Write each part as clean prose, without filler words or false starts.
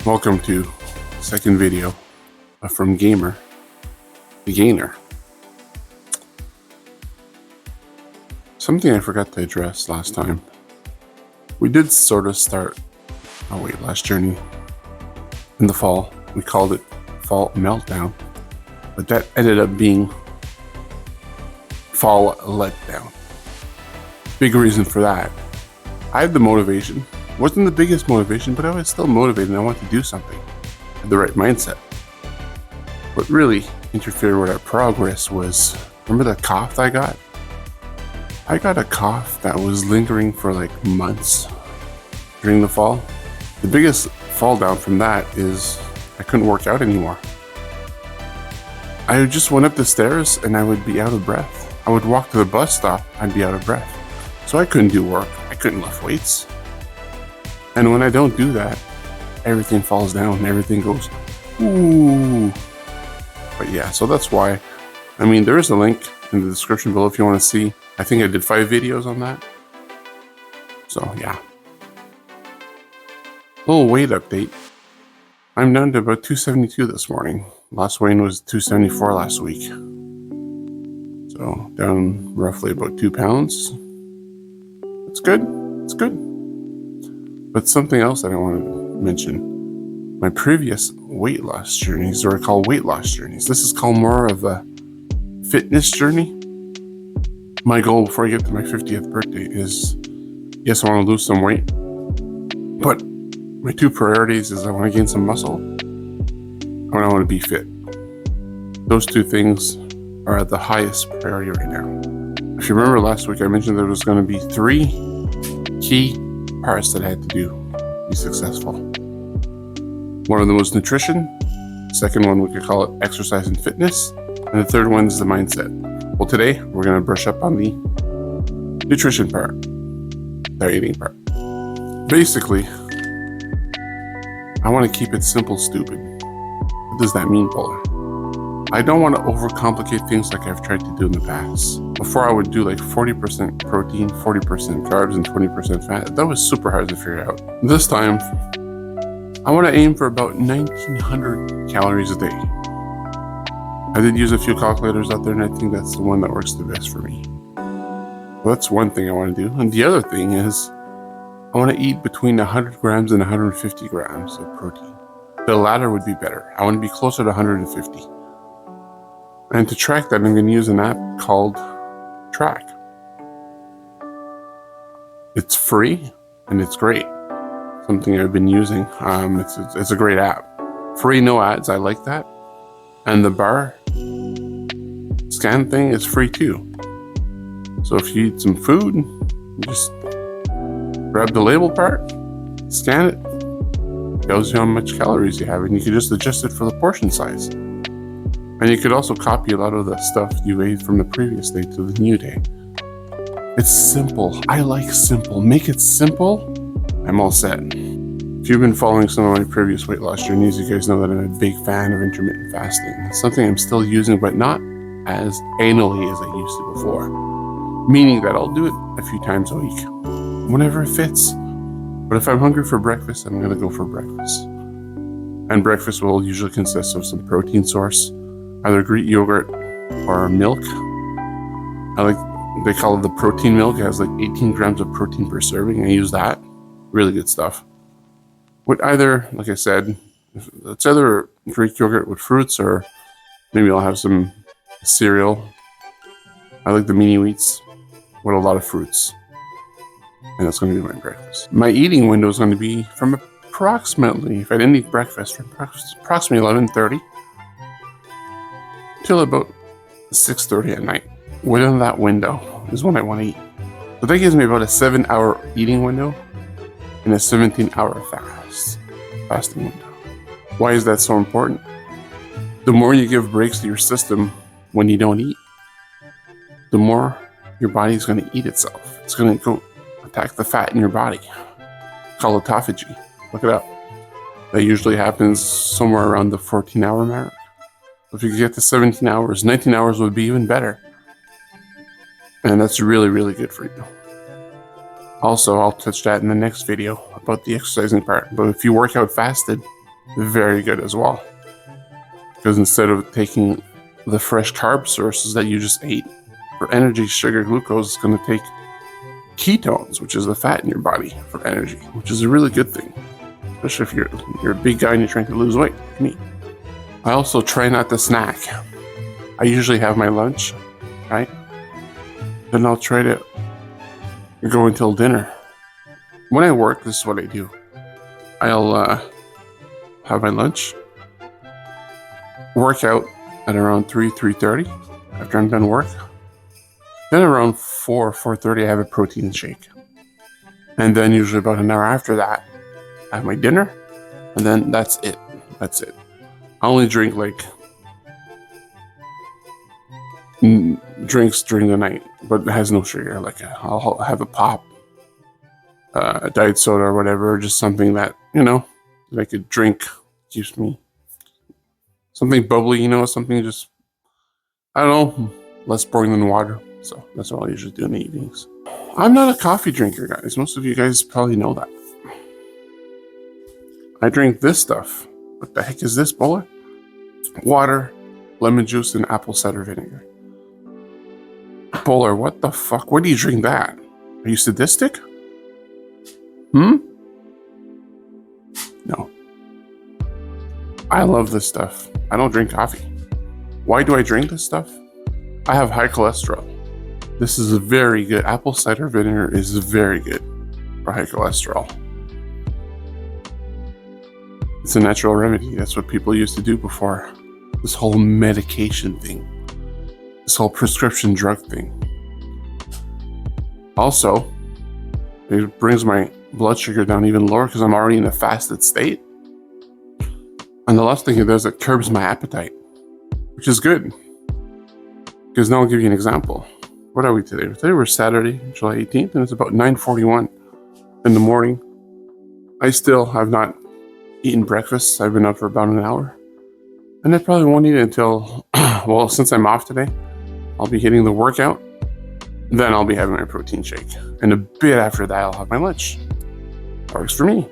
Welcome to second video from Gamer, the Gainer. Something I forgot to address last time. We did sort of start our weight loss journey in the fall. We called it Fall Meltdown, but that ended up being Fall Letdown. Big reason for that. I had the motivation. Wasn't the biggest motivation, but I was still motivated and I wanted to do something. I had the right mindset. What really interfered with our progress was, remember the cough I got? I got a cough that was lingering for like months during the fall. The biggest fall down from that is I couldn't work out anymore. I just went up the stairs and I would be out of breath. I would walk to the bus stop, I'd be out of breath. So I couldn't do work, I couldn't lift weights. And when I don't do that, everything falls down, everything goes, ooh. But yeah, so that's why. I mean, there is a link in the description below if you want to see. I think I did 5 videos on that. So yeah. Little weight update. I'm down to about 272 this morning. Last weigh-in was 274 last week. So down roughly about 2 pounds. It's good. It's good. But something else that I want to mention. My previous weight loss journeys are called weight loss journeys. This is called more of a fitness journey. My goal before I get to my 50th birthday is, yes, I want to lose some weight. But my 2 priorities is I want to gain some muscle and I want to be fit. Those 2 things are at the highest priority right now. If you remember last week, I mentioned there was going to be 3 key parts that I had to do to be successful. One of them was nutrition. Second one, we could call it exercise and fitness. And the third one is the mindset. Well, today we're going to brush up on the nutrition part, the eating part. Basically, I want to keep it simple, stupid. What does that mean, Polar? I don't want to overcomplicate things like I've tried to do in the past. Before I would do like 40% protein, 40% carbs, and 20% fat. That was super hard to figure out. This time, I want to aim for about 1,900 calories a day. I did use a few calculators out there, and I think that's the one that works the best for me. Well, that's one thing I want to do. And the other thing is, I want to eat between 100 grams and 150 grams of protein. The latter would be better. I want to be closer to 150. And to track that, I'm going to use an app called Track. It's free and it's great. Something I've been using. It's a great app. Free, no ads. I like that. And the bar scan thing is free too. So if you eat some food, you just grab the label part, scan it, tells you how much calories you have, and you can just adjust it for the portion size. And you could also copy a lot of the stuff you ate from the previous day to the new day. It's simple. I like simple. Make it simple, I'm all set. If you've been following some of my previous weight loss journeys, you guys know that I'm a big fan of intermittent fasting. It's something I'm still using, but not as anally as I used to before. Meaning that I'll do it a few times a week, whenever it fits. But if I'm hungry for breakfast, I'm going to go for breakfast. And breakfast will usually consist of some protein source, either Greek yogurt or milk. They call it the protein milk. It has like 18 grams of protein per serving. I use that. Really good stuff. With either, like I said, it's either Greek yogurt with fruits or maybe I'll have some cereal. I like the mini wheats with a lot of fruits. And that's going to be my breakfast. My eating window is going to be from approximately, if I didn't eat breakfast, from approximately 11:30 till about 6:30 at night. Within that window is when I want to eat. So that gives me about a 7-hour eating window and a 17-hour fasting window. Why is that so important? The more you give breaks to your system when you don't eat, the more your body's going to eat itself. It's going to go attack the fat in your body. Called autophagy. Look it up. That usually happens somewhere around the 14-hour mark. If you could get to 17 hours, 19 hours would be even better. And that's really, really good for you. Also, I'll touch that in the next video about the exercising part. But if you work out fasted, very good as well. Because instead of taking the fresh carb sources that you just ate for energy, sugar, glucose, it's going to take ketones, which is the fat in your body, for energy, which is a really good thing, especially if you're a big guy and you're trying to lose weight, like me. I also try not to snack. I usually have my lunch, right? Then I'll try to go until dinner. When I work, this is what I do. I'll have my lunch, work out at around 3:30 after I'm done work. Then around 4:30, I have a protein shake. And then usually about an hour after that, I have my dinner. And then that's it. That's it. I only drink like drinks during the night, but it has no sugar. Like I'll have a pop, a diet soda or whatever, just something that, that I could drink, keeps me something bubbly, something just, I don't know, less boring than water. So that's what I usually do in the evenings. I'm not a coffee drinker, guys. Most of you guys probably know that. I drink this stuff. What the heck is this, Bowler? Water, lemon juice, and apple cider vinegar. Bowler, what the fuck? Why do you drink that? Are you sadistic? No. I love this stuff. I don't drink coffee. Why do I drink this stuff? I have high cholesterol. This is very good. Apple cider vinegar is very good for high cholesterol. It's a natural remedy. That's what people used to do before this whole medication thing, this whole prescription drug thing. Also, it brings my blood sugar down even lower because I'm already in a fasted state. And the last thing it does, it curbs my appetite, which is good. Because now I'll give you an example. What are we today? Today we're Saturday, July 18th, and it's about 9:41 in the morning. I still have not eaten breakfast. I've been up for about an hour. And I probably won't eat it until, well, since I'm off today, I'll be hitting the workout. Then I'll be having my protein shake. And a bit after that, I'll have my lunch. Works for me.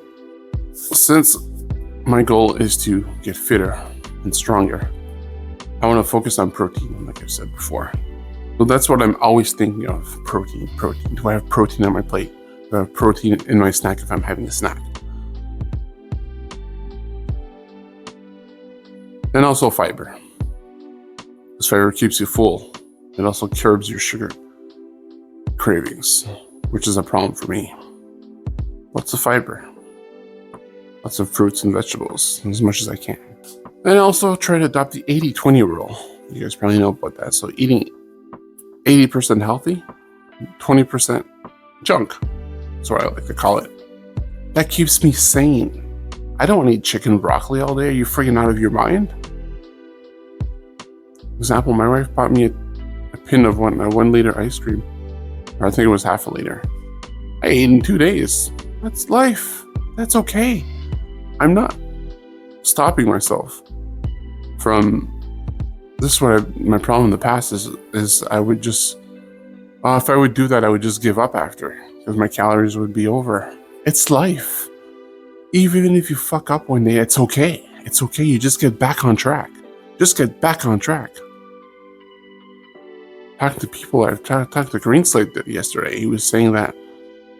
Since my goal is to get fitter and stronger, I want to focus on protein, like I've said before. So that's what I'm always thinking of, protein. Do I have protein on my plate? Do I have protein in my snack if I'm having a snack? And also fiber. This fiber keeps you full. It also curbs your sugar cravings, which is a problem for me. Lots of fiber. Lots of fruits and vegetables, as much as I can. And also try to adopt the 80-20 rule. You guys probably know about that. So eating 80% healthy, 20% junk. That's what I like to call it. That keeps me sane. I don't want to eat chicken and broccoli all day. Are you freaking out of your mind? Example, my wife bought me a tin of 1 liter ice cream. Or I think it was half a liter. I ate in 2 days. That's life. That's okay. I'm not stopping myself from... This is what my problem in the past is I would just, if I would do that, I would just give up after because my calories would be over. It's life. Even if you fuck up one day, it's okay. It's okay. You just get back on track. Just get back on track. Talk to people. I've talked to Greenslade yesterday. He was saying that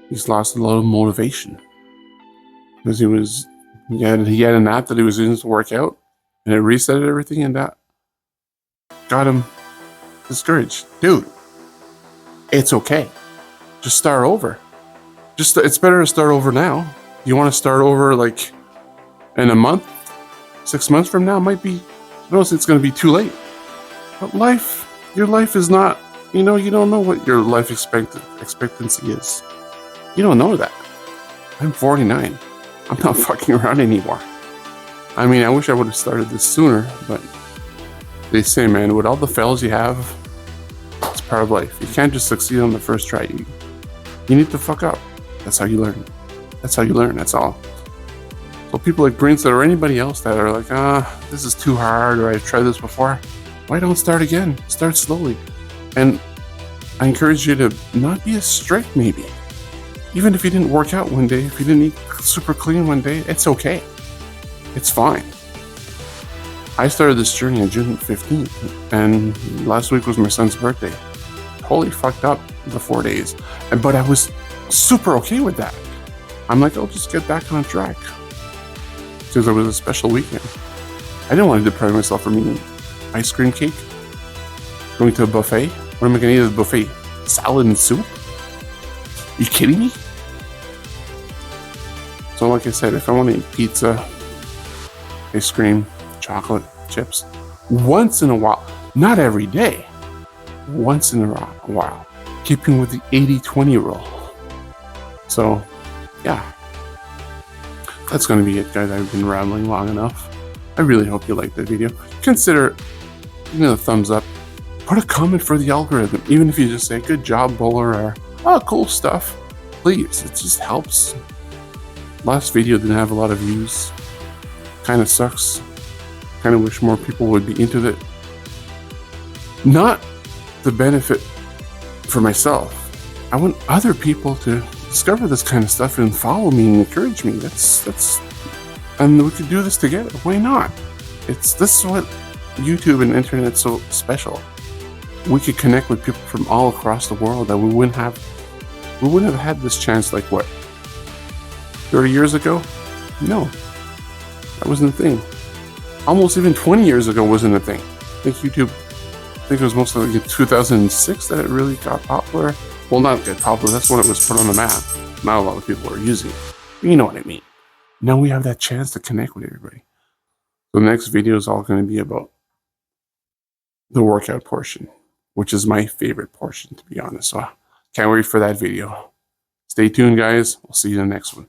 he's lost a lot of motivation because he had an app that he was using to work out and it reset everything, and that got him discouraged. Dude, it's okay. Just start over. It's better to start over now. You want to start over like in a month, 6 months from now, might be, I don't think it's going to be too late. But your life is not, you don't know what your life expectancy is. You don't know that. I'm 49. I'm not fucking around anymore. I mean, I wish I would have started this sooner, but they say, man, with all the fails you have, it's part of life. You can't just succeed on the first try. You need to fuck up. That's how you learn. That's all. So people like Brins or anybody else that are like, this is too hard, or I've tried this before. Why don't start again? Start slowly. And I encourage you to not be as strict, maybe. Even if you didn't work out one day, if you didn't eat super clean one day, it's okay. It's fine. I started this journey on June 15th, and last week was my son's birthday. Totally fucked up the 4 days, but I was super okay with that. I'm like, I'll just get back on track because it was a special weekend. I didn't want to deprive myself from eating ice cream cake, going to a buffet. What am I going to eat at the buffet? Salad and soup? You kidding me? So like I said, if I want to eat pizza, ice cream, chocolate, chips, once in a while, not every day, once in a while, keeping with the 80-20 rule. So, yeah, that's going to be it, guys. I've been rambling long enough. I really hope you liked the video. Consider giving it a thumbs up. Put a comment for the algorithm, even if you just say, good job, Bowler, or, oh, cool stuff. Please, it just helps. Last video didn't have a lot of views. Kind of sucks. Kind of wish more people would be into it. Not the benefit for myself. I want other people to discover this kind of stuff and follow me and encourage me. That's and we could do this together. Why not? This is what YouTube and internet's so special. We could connect with people from all across the world that we wouldn't have had this chance like what? 30 years ago? No. That wasn't a thing. Almost even 20 years ago wasn't a thing. I think it was mostly like in 2006 that it really got popular. Well, not get popular, that's when it was put on the map. Not a lot of people are using it. You know what I mean. Now we have that chance to connect with everybody. So the next video is all going to be about the workout portion, which is my favorite portion, to be honest. So can't wait for that video. Stay tuned, guys. We'll see you in the next one.